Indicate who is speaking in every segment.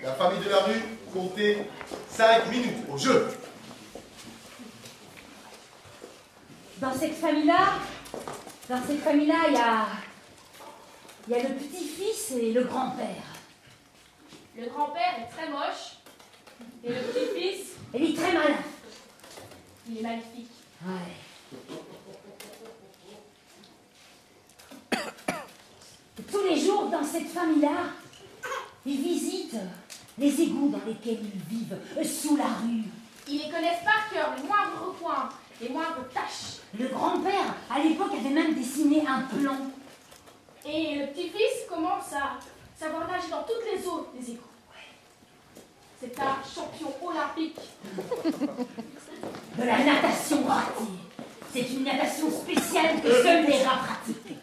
Speaker 1: La famille de la rue, comptez 5 minutes au jeu.
Speaker 2: Dans cette famille-là, il y a le petit-fils et le grand-père.
Speaker 3: Le grand-père est très moche et le petit-fils,
Speaker 2: Il est très malin.
Speaker 3: il est magnifique.
Speaker 2: Ouais. Et tous les jours, dans cette famille-là, ils visitent les égouts dans lesquels ils vivent, sous la rue.
Speaker 3: Ils les connaissent par cœur, les moindres recoins, les moindres taches.
Speaker 2: Le grand-père, à l'époque, avait même dessiné un plan.
Speaker 3: Et le petit-fils commence à savoir nager dans toutes les eaux des égouts. C'est un champion olympique.
Speaker 2: De la natation ratée. C'est une natation spéciale que seuls les rats pratiquent.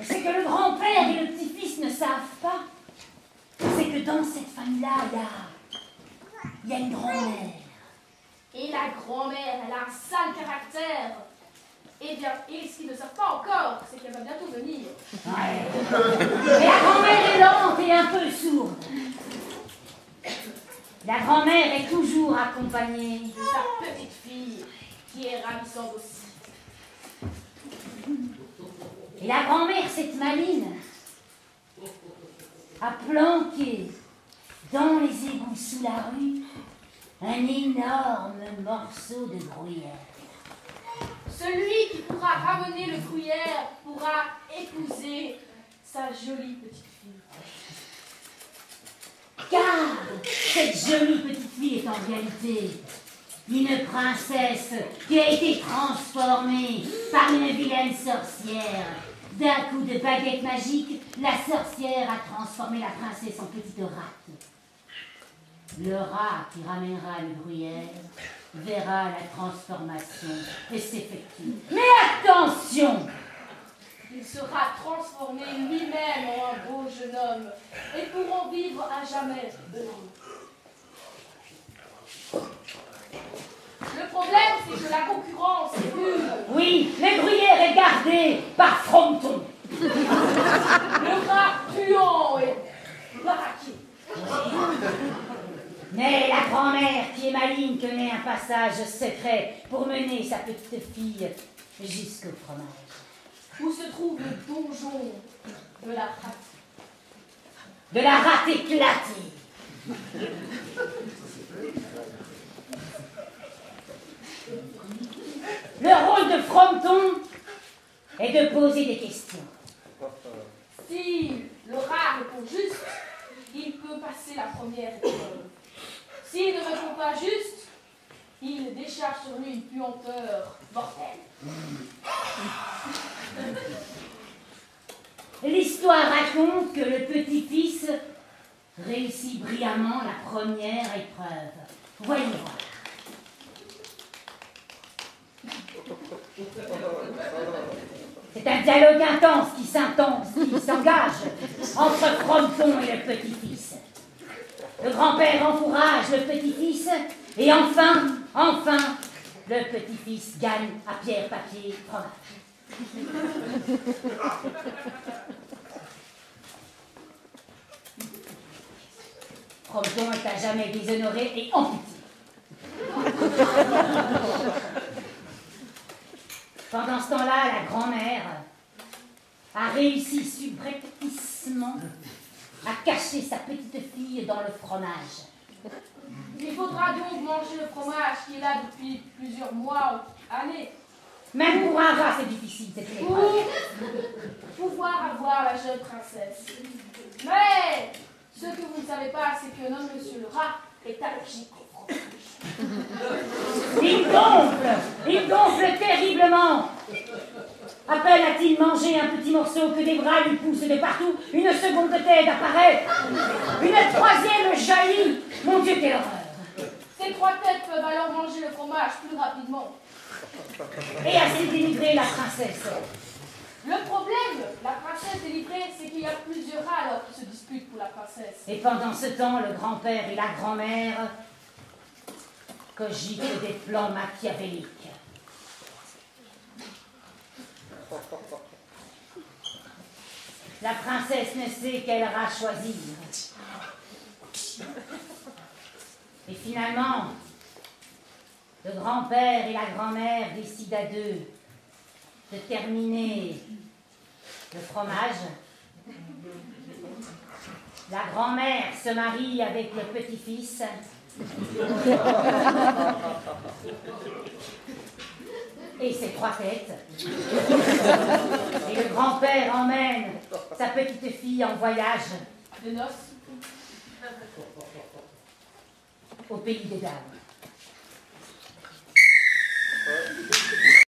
Speaker 2: C'est que le grand-père et le petit-fils ne savent pas. C'est que dans cette famille-là, il y a une grand-mère.
Speaker 3: Et la grand-mère, elle a un sale caractère. Et bien, et ce qu'ils ne savent pas encore, c'est qu'elle va bientôt venir.
Speaker 2: Ouais. Et la grand-mère est lente et un peu sourde. La grand-mère est toujours accompagnée
Speaker 3: De sa petite fille, qui est ravissante aussi.
Speaker 2: Et la grand-mère, cette maline, a planqué dans les égouts sous la rue un énorme morceau de gruyère.
Speaker 3: Celui qui pourra ramener le gruyère pourra épouser sa jolie petite fille.
Speaker 2: Car cette jolie petite fille est en réalité une princesse qui a été transformée par une vilaine sorcière. D'un coup de baguette magique, la sorcière a transformé la princesse en petite rate. Le rat qui ramènera le gruyère verra la transformation et s'effectue. Mais attention!
Speaker 3: Il sera transformé lui-même en un beau jeune homme et pourront vivre à jamais heureux. Le problème, c'est que la concurrence est rude.
Speaker 2: Oui, le gruyère est gardé par Fronton.
Speaker 3: Le rat puant et baraqué.
Speaker 2: Mais la grand-mère, qui est maligne, connaît un passage secret pour mener sa petite fille jusqu'au fromage.
Speaker 3: Où se trouve le donjon de la rate.
Speaker 2: De la rate éclatée. Le rôle de Fronton est de poser des questions.
Speaker 3: Si le rat répond juste, il peut passer la première épreuve. S'il ne répond pas juste, il décharge sur lui une puanteur mortelle.
Speaker 2: L'histoire raconte que le petit-fils réussit brillamment la première épreuve. Voyons voir. C'est un dialogue intense qui s'engage entre Fronton et le petit-fils. Le grand-père encourage le petit-fils et enfin, le petit-fils gagne à pierre, papier, fromage. Fronton est à jamais déshonoré et amputé. Pendant ce temps-là, la grand-mère a réussi subrepticement à cacher sa petite fille dans le fromage.
Speaker 3: Il faudra donc manger le fromage qui est là depuis plusieurs mois ou années.
Speaker 2: Même pour un rat, c'est difficile, cette épreuve.
Speaker 3: Pour pouvoir avoir la jeune princesse. Mais ce que vous ne savez pas, c'est que notre monsieur le rat est allergique au fromage.
Speaker 2: Il gonfle terriblement. À peine a-t-il mangé un petit morceau que des bras lui poussent de partout. Une seconde tête apparaît. Une troisième jaillit. Mon Dieu, quelle horreur.
Speaker 3: Ces trois têtes peuvent alors manger le fromage plus rapidement.
Speaker 2: Et ainsi délivrer la princesse.
Speaker 3: Le problème, la princesse délivrée, c'est qu'il y a plusieurs rats alors qui se disputent pour la princesse.
Speaker 2: Et pendant ce temps, le grand-père et la grand-mère cogitent des plans machiavéliques. La princesse ne sait quel rat choisir. Et finalement, le grand-père et la grand-mère décident à deux de terminer le fromage. La grand-mère se marie avec le petit-fils. Et ses 3 têtes. Et le grand-père emmène sa petite-fille en voyage.
Speaker 3: De noces.
Speaker 2: Au pays des dames.